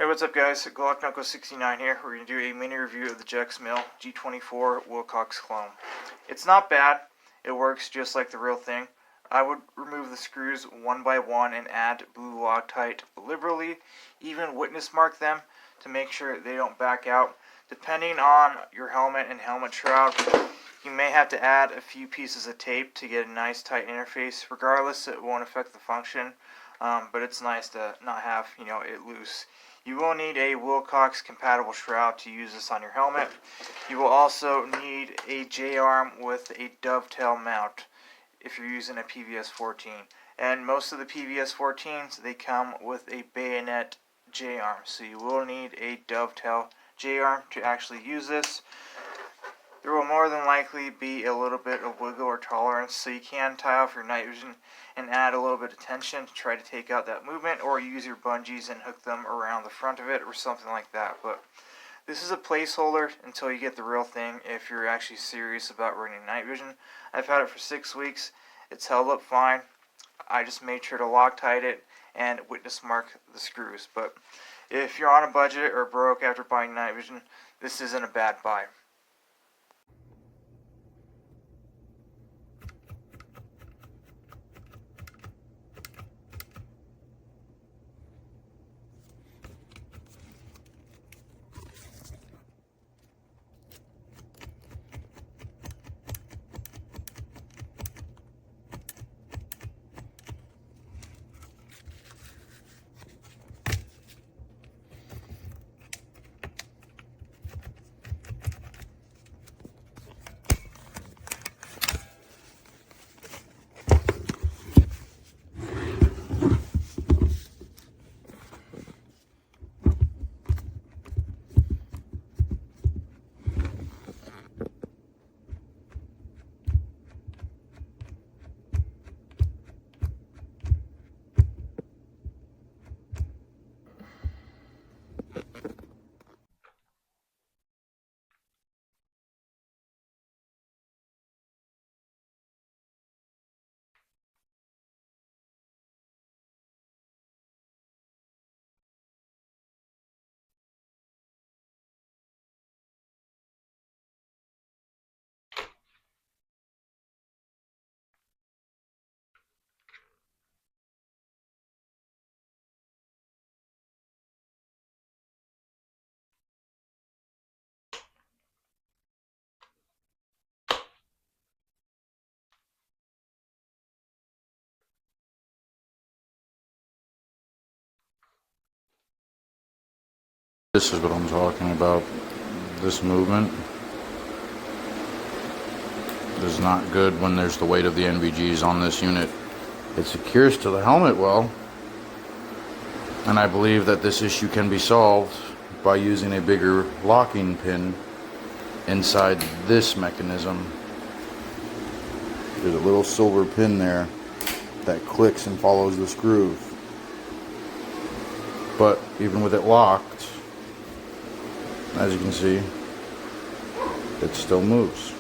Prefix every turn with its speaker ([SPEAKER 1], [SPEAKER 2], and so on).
[SPEAKER 1] Hey, what's up guys? Glock69 here. We're going to do a mini review of the Gexmil G24 Wilcox clone. It's not bad. It works just like the real thing. I would remove the screws one by one and add blue Loctite liberally, even witness mark them to make sure they don't back out. Depending on your helmet and helmet shroud, you may have to add a few pieces of tape to get a nice tight interface. Regardless, it won't affect the function, but it's nice to not have it loose. You will need a Wilcox compatible shroud to use this on your helmet. You will also need a J-arm with a dovetail mount if you're using a PVS15. And most of the PVS14s, they come with a bayonet J-arm, so you will need a dovetail J-arm to actually use this. There will more than likely be a little bit of wiggle or tolerance, so you can tie off your night vision and add a little bit of tension to try to take out that movement, or use your bungees and hook them around the front of it or something like that. But this is a placeholder until you get the real thing if you're actually serious about running night vision. I've had it for 6 weeks. It's held up fine. I just made sure to Loctite it and witness mark the screws. But if you're on a budget or broke after buying night vision, this isn't a bad buy.
[SPEAKER 2] This is what I'm talking about. This movement is not good when there's the weight of the NVGs on this unit. It secures to the helmet well, and I believe that this issue can be solved by using a bigger locking pin inside this mechanism. There's a little silver pin there that clicks and follows this groove. But even with it locked, as you can see, it still moves.